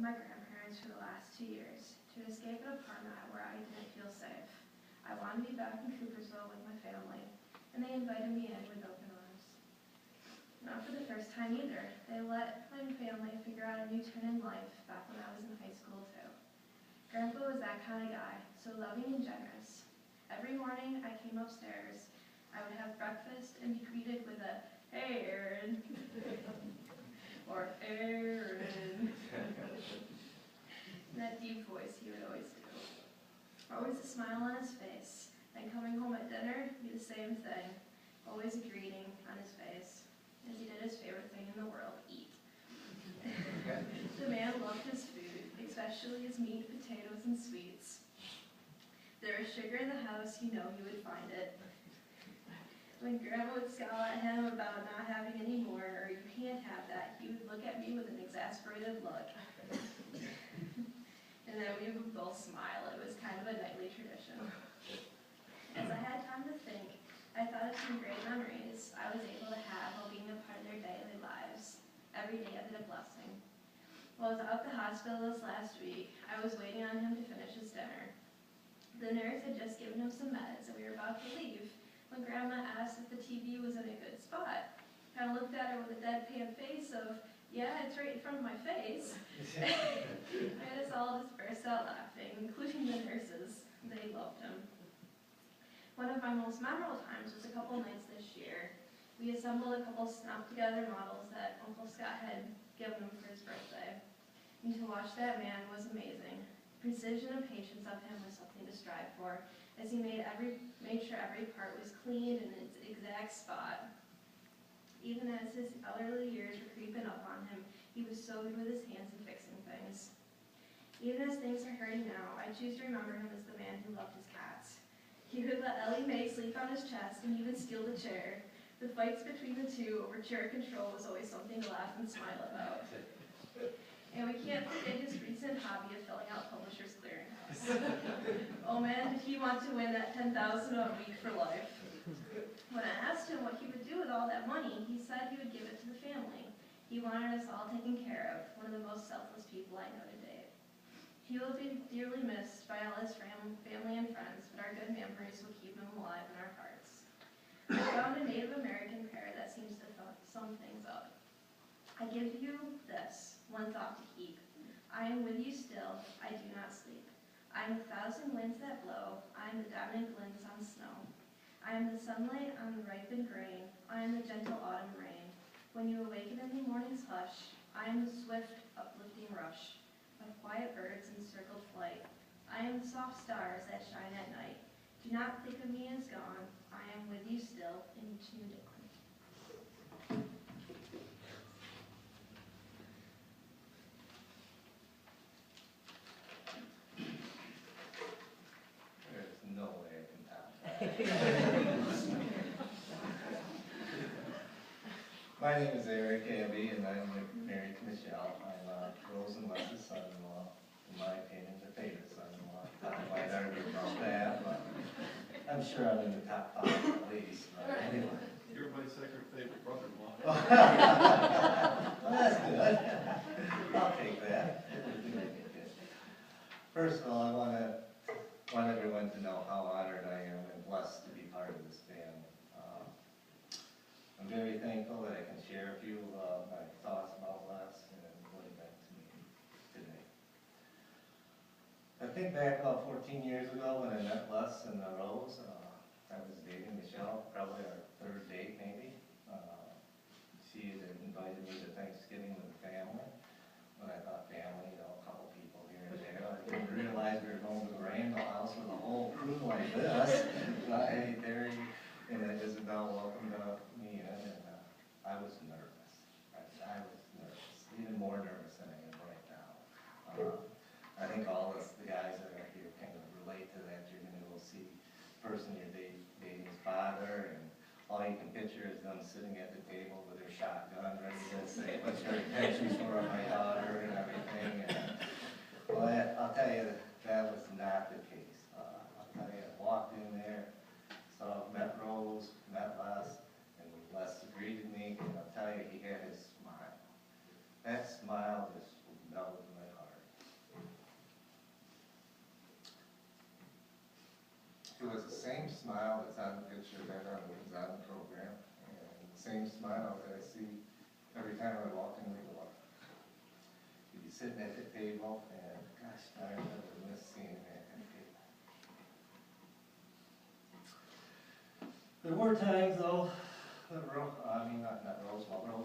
with my grandparents for the last 2 years to escape an apartment where I didn't feel safe. I wanted to be back in Coopersville with my family, and they invited me in with open arms. Not for the first time either. They let my family figure out a new turn in life back when I was in high school too. Grandpa was that kind of guy, so loving and generous. Every morning I came upstairs, I would have breakfast and be greeted with a, "Hey, Aaron," or "Aaron." That deep voice he would always do. Always a smile on his face. Then coming home at dinner, be the same thing. Always a greeting on his face, as he did his favorite thing in the world, eat. The man loved his food, especially his meat, potatoes, and sweets. There was sugar in the house, you know he would find it. When Grandma would scowl at him about not having any more, or "you can't have that," he would look at me with an exasperated look. And then we would both smile. It was kind of a nightly tradition. As I had time to think, I thought of some great memories I was able to have while being a part of their daily lives. Every day I did a blessing. While I was out at the hospital this last week, I was waiting on him to finish his dinner. The nurse had just given him some meds, and we were about to leave when Grandma asked if the TV was in a good spot. I looked at her with a deadpan face of, "Yeah, it's right in front of my face." And us all just burst out laughing, including the nurses. They loved him. One of my most memorable times was a couple nights this year. We assembled a couple snap-together models that Uncle Scott had given him for his birthday. And to watch that man was amazing. Precision and patience of him was something to strive for, as he made sure every part was clean in its exact spot. Even as his elderly years were creeping up on him, he was so good with his hands and fixing things. Even as things are hurting now, I choose to remember him as the man who loved his cats. He would let Ellie Mae sleep on his chest and even steal the chair. The fights between the two over chair control was always something to laugh and smile about. And we can't forget his recent hobby of filling out Publishers Clearinghouse. Oh man, did he want to win that $10,000 a week for life. When I asked him what he would do with all that money, he said he would give it to the family. He wanted us all taken care of, one of the most selfless people I know to date. He will be dearly missed by all his family and friends, but our good memories will keep him alive in our hearts. I found a Native American prayer that seems to sum things up. I give you this, one thought to keep. I am with you still, I do not sleep. I am the thousand winds that blow, I am the diamond glints on snow. I am the sunlight on the ripened grain, I am the gentle autumn rain. When you awaken in the morning's hush, I am the swift, uplifting rush of quiet birds in circled flight. I am the soft stars that shine at night. Do not think of me as gone, I am with you still in each new dawn. There's no way I can top that. My name is Eric Abbey, and I'm married to Michelle. I'm Rose and Les's son-in-law. In my opinion, the favorite son-in-law. I might argue about that, but I'm sure I'm in the top 5 at least. But anyway. You're my second favorite brother-in-law. Well, that's good. I'll take that. First of all, I want everyone to know how honored I am and blessed to be part of this family. I'm very thankful that I can share a few of my thoughts about Les and what it meant to me today. I think back about 14 years ago when I met Les and Rose. I was dating Michelle, probably our 3rd date maybe. She had invited me to Thanksgiving with the family. When I thought family, a couple people here and there. I didn't realize we were going to the Randall house with a whole crew like this. Hey, Terry and Isabel welcomed me in, and I was nervous. I was nervous, even more nervous than I am right now. I think all of the guys that are here kind of relate to that. You're going to go see the person you're dating's father, and all you can picture is them sitting at the table with their shotgun, ready to say, "What's your intentions for my daughter?" and everything. And, well, I'll tell you, that was not the case. I'll tell you, I walked in there, met Rose, met Les, and Les greeted me, and I'll tell you, he had his smile. That smile just melted my heart. on the picture that was on the program, and the same smile that I see every time I walk in the door. He'd be sitting at the table, and gosh darn, I would miss seeing him at that table. There were times though, that Rose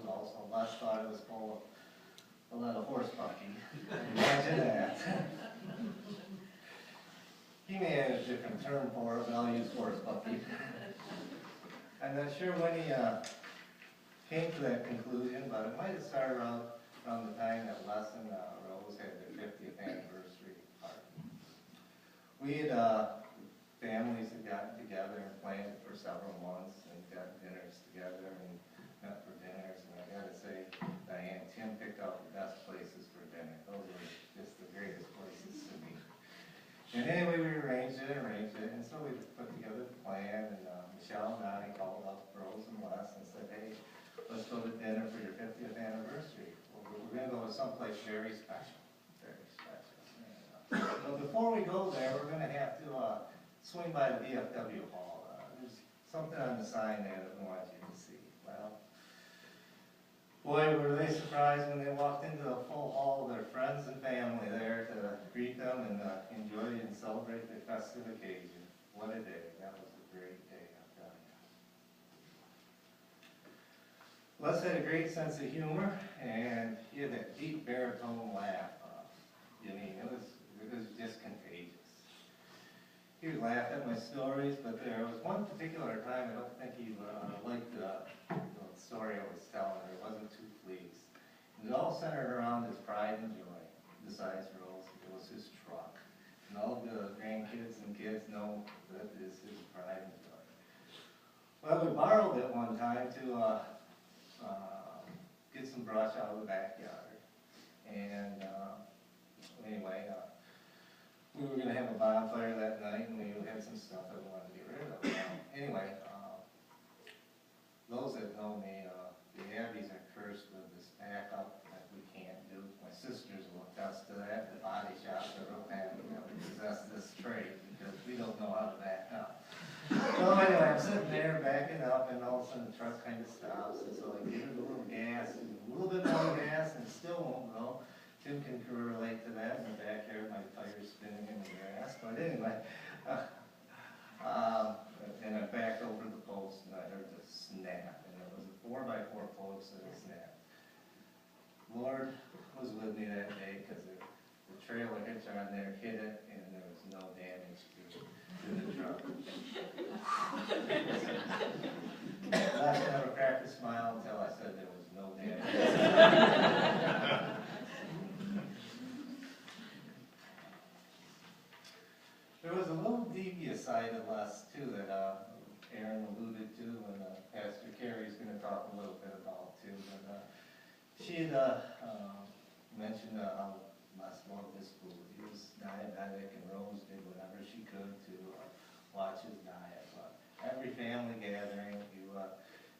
also, Les thought it was full of a lot of horse bucking. Imagine that. He may have a different term for it, but I'll use horse bucking. I'm not sure when he came to that conclusion, but it might have started around the time that Les and Rose had their 50th anniversary party. We had families had gotten together and planned it for several months and got dinners together and met for dinners. And I gotta say, Diane, Tim picked out the best places for dinner. Those were just the greatest places to be. And anyway, we arranged it, and so we put together the plan, and Michelle and I called up Rose and Les and said, hey, let's go to dinner for your 50th anniversary. We're going to go to someplace very special, very special. But before we go there, we're going to have to swing by the VFW hall. There's something on the sign there that we want you to see. Well, boy, were they surprised when they walked into the full hall of their friends and family there to greet them and enjoy and celebrate their festive occasion. What a day. That was a great day, I'll tell you. Les had a great sense of humor, and he had that deep baritone laugh. It was just contagious. He would laugh at my stories, but there was one particular time I don't think he liked the story I was telling, or it wasn't too pleased. It all centered around his pride and joy. Besides Rose, it was his truck. And all the grandkids and kids know that is his pride and joy. Well, we borrowed it one time to get some brush out of the backyard. And anyway, we were going to have a bonfire that night, and we had some stuff that we wanted to get rid of. Anyway, those that know me, the Abbeys are cursed with this backup that we can't do. My sisters will attest to that. The body shops are real happy that we possess this trait because we don't know how to back up. So anyway, I'm sitting there backing up, and all of a sudden the truck kind of stops, and so I give it a little gas, and a little bit more gas, and it still won't go. Tim can relate to that. In the backyard, my tire's spinning in the grass. But anyway, and I backed over the post, and I heard the snap, and it was a 4x4 post that snapped. Lord was with me that day because the trailer hitch on there hit it, and there was no damage to the truck. Last never cracked a smile until I said there was no damage. There was a little devious side of Les, too, that Aaron alluded to, and Pastor Carey's going to talk a little bit about, too. But she had mentioned how Les loved his food. He was diabetic, and Rose did whatever she could to watch his diet. But every family gathering, you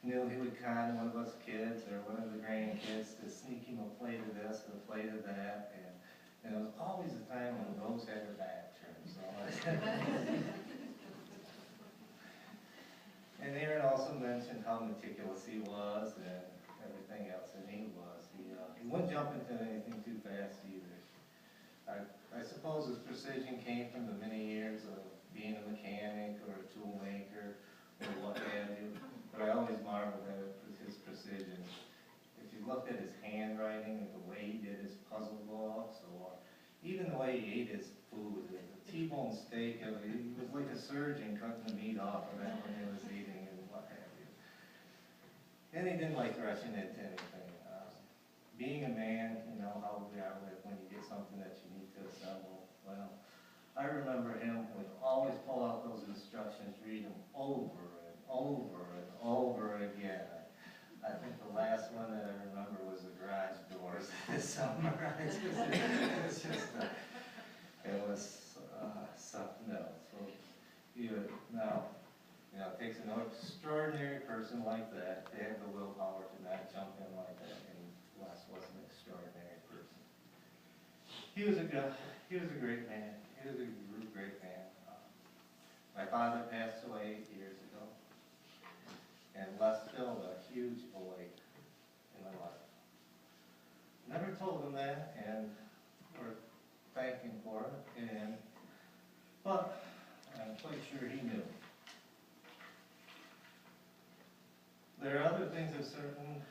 knew he would con one of us kids or one of the grandkids to sneak him a plate of this or a plate of that. And it was always a time when Rose had her back turned. So and Aaron also mentioned how meticulous he was and everything else, and he was. He wouldn't jump into anything too fast either. I suppose his precision came from the many years of being a mechanic or a tool maker or what have you, but I always marveled at his precision. If you looked at his handwriting and the way he did his puzzle books, or even the way he ate his food, the T-bone steak, he was like a surgeon cutting the meat off of that when he was eating and what have you. And he didn't like rushing into anything. Being a man, you know how we are with when you get something that you need to assemble. Well, I remember him would always pull out those instructions, read them over and over and over again. I think the last one that I remember was the garage doors this summer. It was something else. So now, it takes an extraordinary person like that to have the willpower to not jump in like that. And Les was an extraordinary person. He was a great man. He was a great man. My father passed away 8 years ago, and Les filled a huge void in my life. Never told him that, and we're thanking for it, but I'm quite sure he knew. There are other things that certain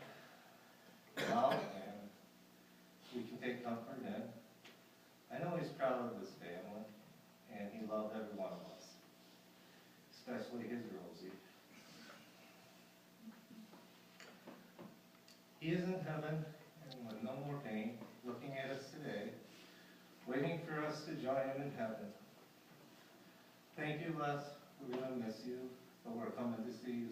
about, and we can take comfort in. I know he's proud of his family, and he loved every one of us, especially his Rosie. He is in heaven, and with no more pain, looking at us today, waiting for us to join him in heaven. Thank you, Les. We're going to miss you, but we're coming to see you